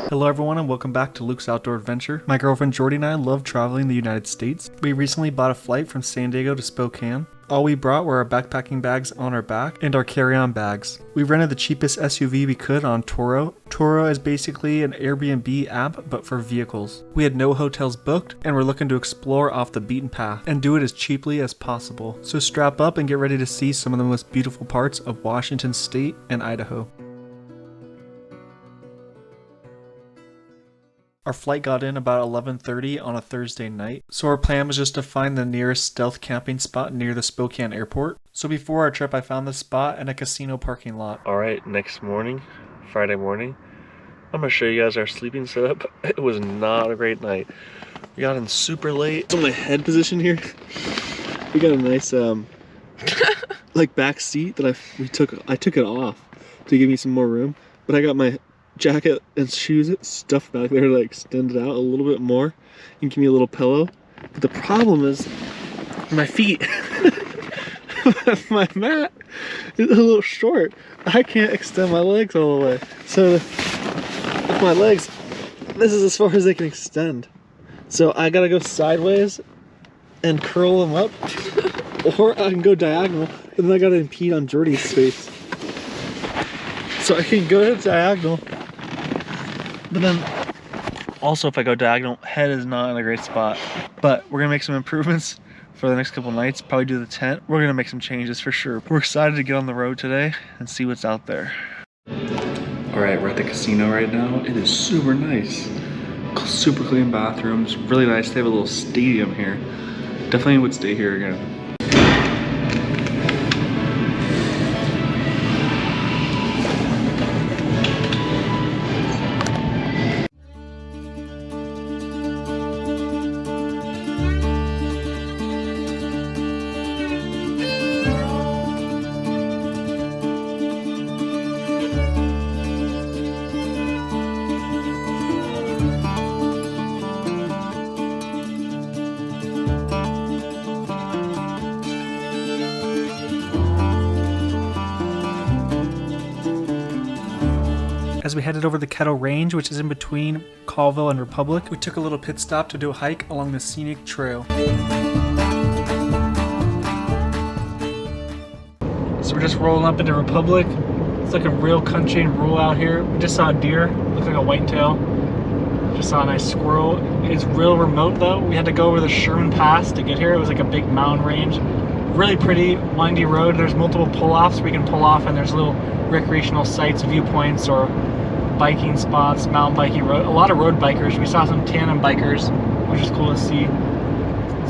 Hello everyone and welcome back to Luke's Outdoor Adventure. My girlfriend Jordy and I love traveling the United States. We recently bought a flight from San Diego to Spokane. All we brought were our backpacking bags on our back and our carry-on bags. We rented the cheapest SUV we could on Turo. Turo is basically an Airbnb app but for vehicles. We had no hotels booked and we're looking to explore off the beaten path and do it as cheaply as possible. So strap up and get ready to see some of the most beautiful parts of Washington State and Idaho. Our flight got in about 11:30 on a Thursday night, so our plan was just to find the nearest stealth camping spot near the Spokane airport. So before our trip I found this spot in a casino parking lot. Alright, next morning, Friday morning, I'm going to show you guys our sleeping setup. It was not a great night. We got in super late. It's on my head position here. We got a nice like back seat that I took it off to give me some more room, but I got my jacket and shoes stuffed back there to extend it out a little bit more and give me a little pillow. But the problem is my feet. My mat is a little short. I can't extend my legs all the way. So with my legs, this is as far as they can extend. So I gotta go sideways and curl them up, or I can go diagonal, and then I gotta impede on Jordy's space. So I can go diagonal, but then also if I go diagonal, head is not in a great spot. But we're gonna make some improvements for the next couple nights, probably do the tent. We're gonna make some changes for sure. We're excited to get on the road today and see what's out there. All right, we're at the casino right now. It is super nice. Super clean bathrooms, really nice. They have a little stadium here. Definitely would stay here again. As we headed over the Kettle Range, which is in between Colville and Republic, we took a little pit stop to do a hike along the scenic trail. So we're just rolling up into Republic. It's like a real country and rural out here. We just saw a deer, looked like a whitetail. Just saw a nice squirrel. It's real remote though. We had to go over the Sherman Pass to get here. It was like a big mountain range. Really pretty, windy road. There's multiple pull-offs we can pull off, and there's little recreational sites, viewpoints, or biking spots, mountain biking road. A lot of road bikers. We saw some tandem bikers, which is cool to see.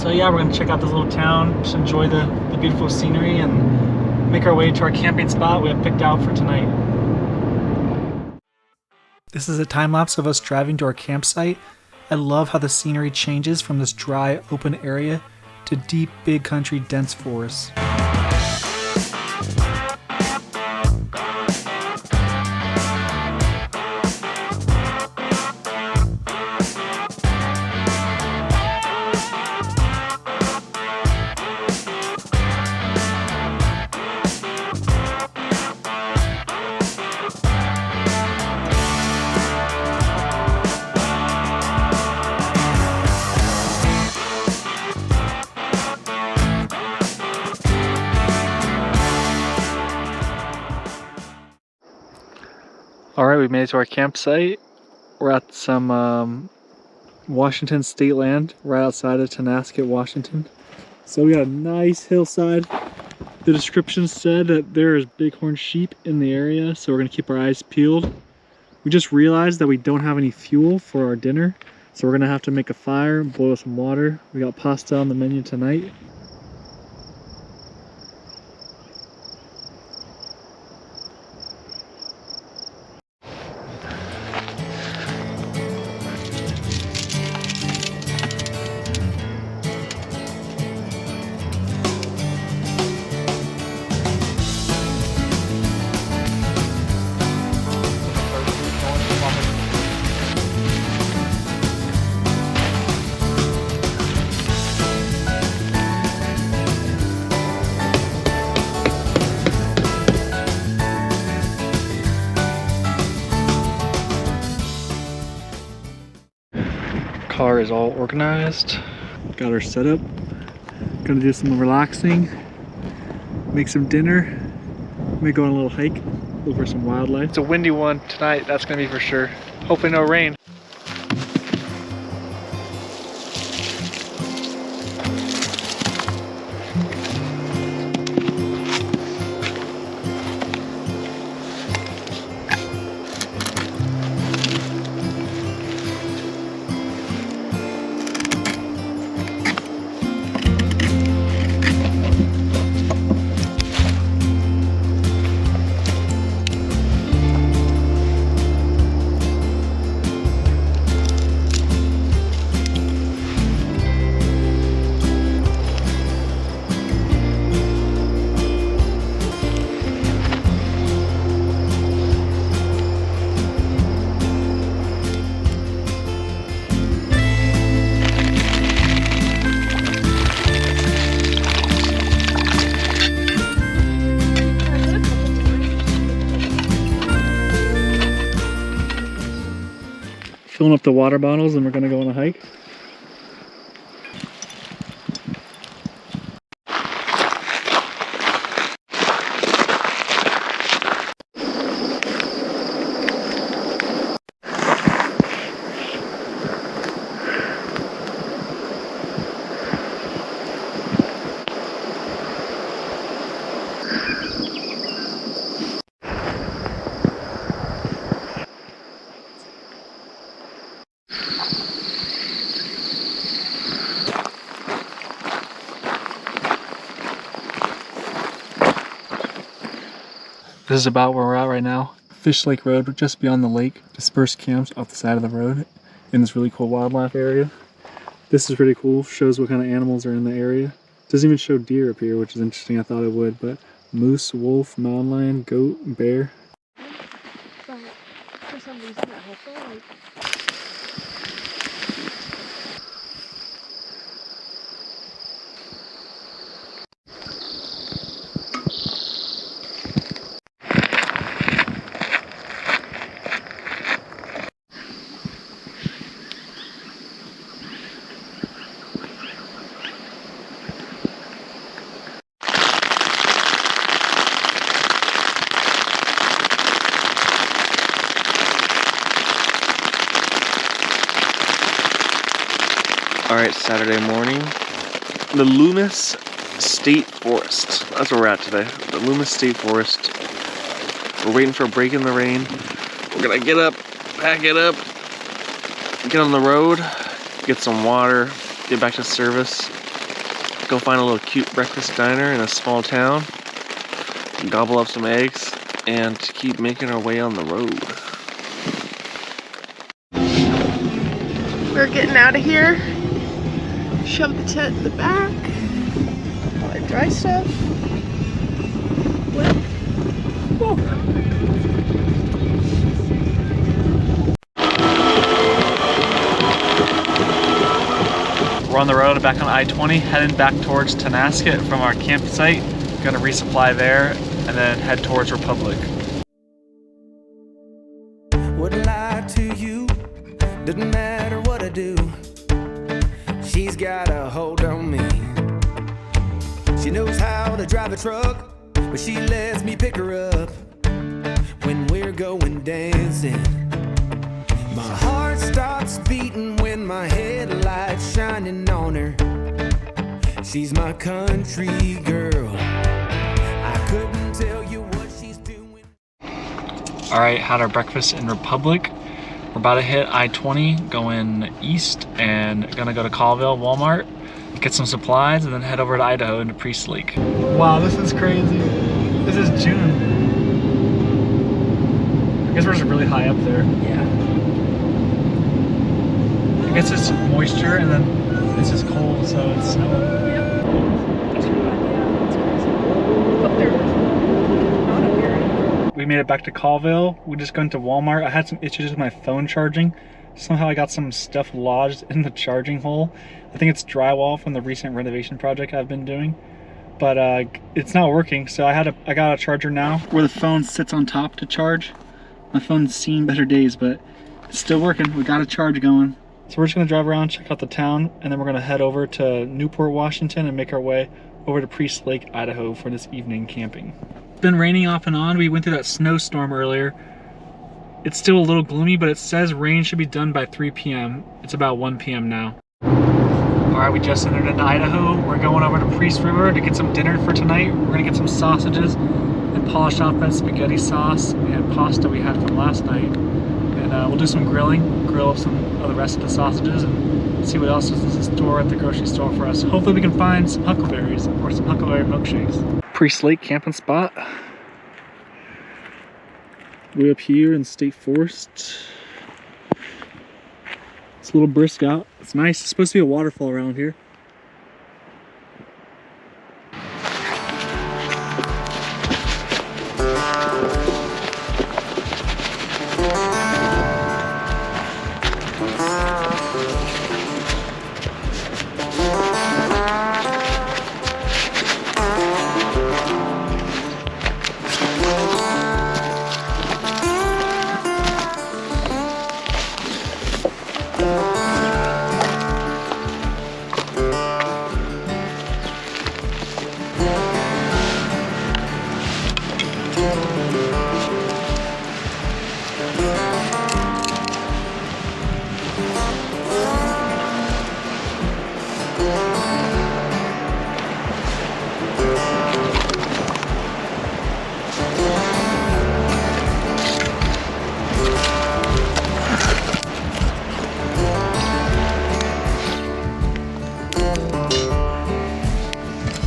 So yeah, we're gonna check out this little town, just enjoy the beautiful scenery, and make our way to our camping spot we have picked out for tonight. This is a time lapse of us driving to our campsite. I love how the scenery changes from this dry, open area to deep, big country, dense forests. Alright, we made it to our campsite. We're at some Washington state land right outside of Tonasket, Washington. So we got a nice hillside. The description said that there is bighorn sheep in the area, so we're going to keep our eyes peeled. We just realized that we don't have any fuel for our dinner, so we're going to have to make a fire, boil some water. We got pasta on the menu tonight. car is all organized. Got our setup. Gonna do some relaxing, make some dinner, maybe go on a little hike, look for some wildlife. It's a windy one tonight, that's gonna be for sure. Hopefully no rain. Filling up the water bottles and we're gonna go on a hike. This is about where we're at right now. Fish Lake Road, just beyond the lake. Dispersed camps off the side of the road in this really cool wildlife area. This is pretty cool, shows what kind of animals are in the area. Doesn't even show deer up here, which is interesting, I thought it would, but moose, wolf, mountain lion, goat, bear. But for some reason that helpful, like Alright, Saturday morning. The Loomis State Forest. That's where we're at today. The Loomis State Forest. We're waiting for a break in the rain. We're gonna get up, pack it up, get on the road, get some water, get back to service, go find a little cute breakfast diner in a small town, gobble up some eggs, and keep making our way on the road. we're getting out of here. Shove the tent in the back. All our dry stuff. Whoa. We're on the road back on I-20, heading back towards Tonasket from our campsite. Gonna resupply there and then head towards Republic. Wouldn't lie to you, doesn't matter what I do. She's got a hold on me. She knows how to drive a truck, but she lets me pick her up when we're going dancing. My heart starts beating when my headlights shining on her. She's my country girl. I couldn't tell you what she's doing. Alright, had our breakfast in Republic. We're about to hit I-20 going east and gonna go to Colville, Walmart, get some supplies, and then head over to Idaho into Priest Lake. Wow, this is crazy. This is June. I guess we're just really high up there. Yeah. I guess it's moisture and then it's just cold, so it's snowing. Yep. That's true. Yeah, that's crazy. Up there, not up here. We made it back to Colville. We just went to Walmart. I had some issues with my phone charging. Somehow I got some stuff lodged in the charging hole. I think it's drywall from the recent renovation project I've been doing. But it's not working, so I got a charger now where the phone sits on top to charge. My phone's seen better days, but it's still working. We got a charge going. So we're just gonna drive around, check out the town, and then we're gonna head over to Newport, Washington, and make our way over to Priest Lake, Idaho for this evening camping. It's been raining off and on. We went through that snowstorm earlier. It's still a little gloomy, but it says rain should be done by 3 p.m. It's about 1 p.m. now. All right, we just entered into Idaho. We're going over to Priest River to get some dinner for tonight. We're gonna get some sausages and polish off that spaghetti sauce and pasta we had from last night. And we'll do some grilling, grill up some of the rest of the sausages and see what else is in store at the grocery store for us. Hopefully we can find some huckleberries or some huckleberry milkshakes. Priest Lake camping spot. Way up here in the state forest. It's a little brisk out. It's nice. It's supposed to be a waterfall around here.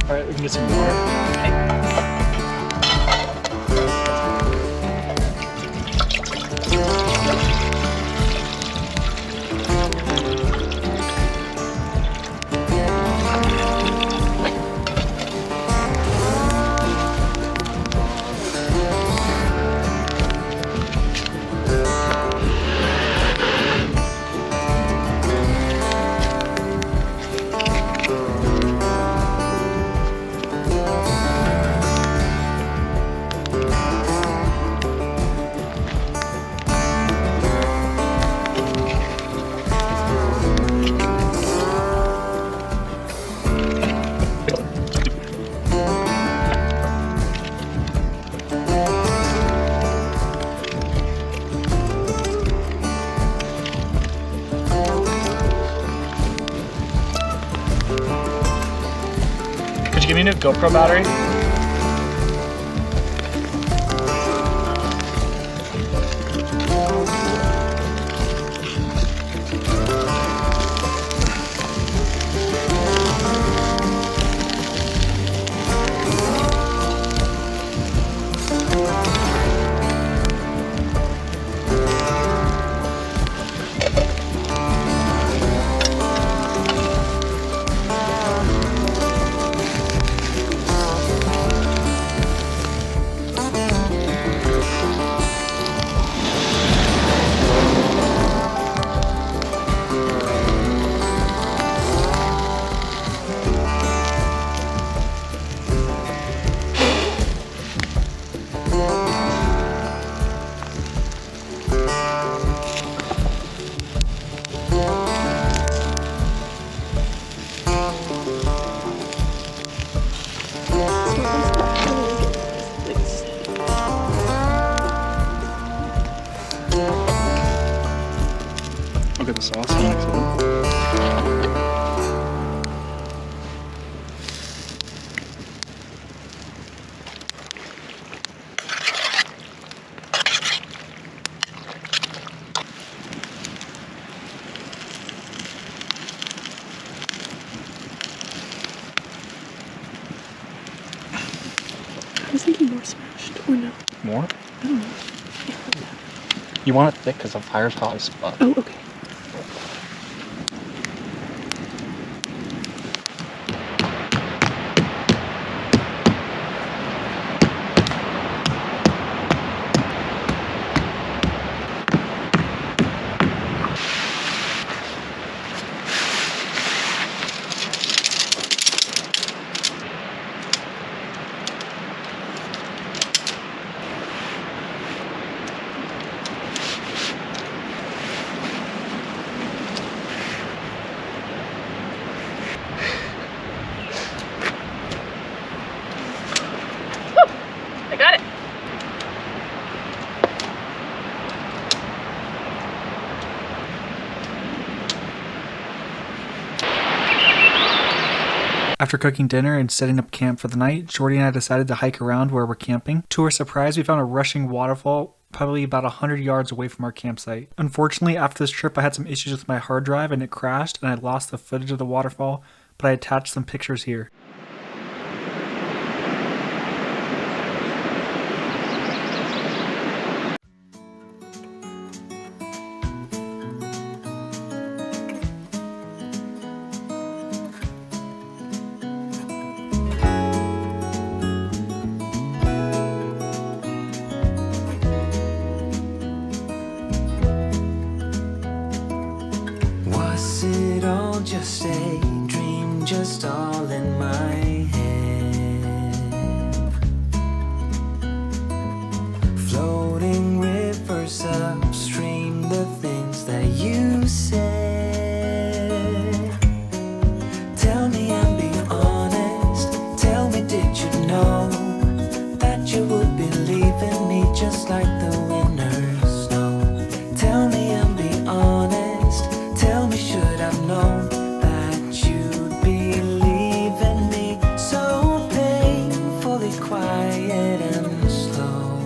Alright, we can get some more. Give me a new GoPro battery. Look at the sauce next to it. I was thinking more smashed, or no? More? I don't know. You want it thick because the fire's hot as fuck. Oh, okay. After cooking dinner and setting up camp for the night, Jordy and I decided to hike around where we're camping. To our surprise, we found a rushing waterfall probably about 100 yards away from our campsite. Unfortunately, after this trip I had some issues with my hard drive and it crashed and I lost the footage of the waterfall, but I attached some pictures here. Was it all just a dream, just all in my head? Floating rivers upstream, the things that you said. Tell me and be honest, tell me, did you know that you would be leaving me just like the winners know? Tell me and be honest, tell me, should I've known that you'd be leaving me so painfully quiet and slow?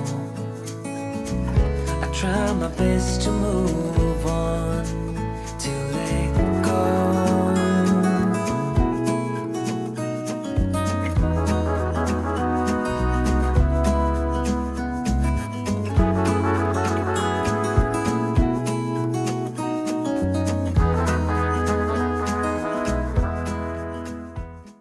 I try my best to move on, to let go.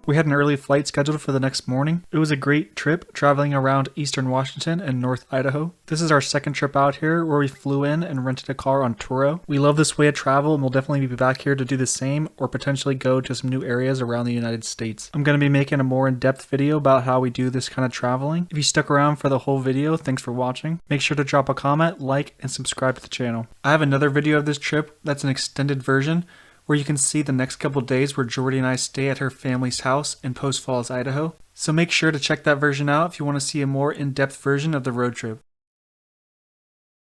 We had an early flight scheduled for the next morning. It was a great trip, traveling around eastern Washington and north Idaho. This is our second trip out here, where we flew in and rented a car on Turo. We love this way of travel and we'll definitely be back here to do the same, or potentially go to some new areas around the United States. I'm going to be making a more in-depth video about how we do this kind of traveling. If you stuck around for the whole video, thanks for watching. Make sure to drop a comment, like, and subscribe to the channel. I have another video of this trip that's an extended version, where you can see the next couple days where Jordy and I stay at her family's house in Post Falls, Idaho. So make sure to check that version out if you want to see a more in-depth version of the road trip.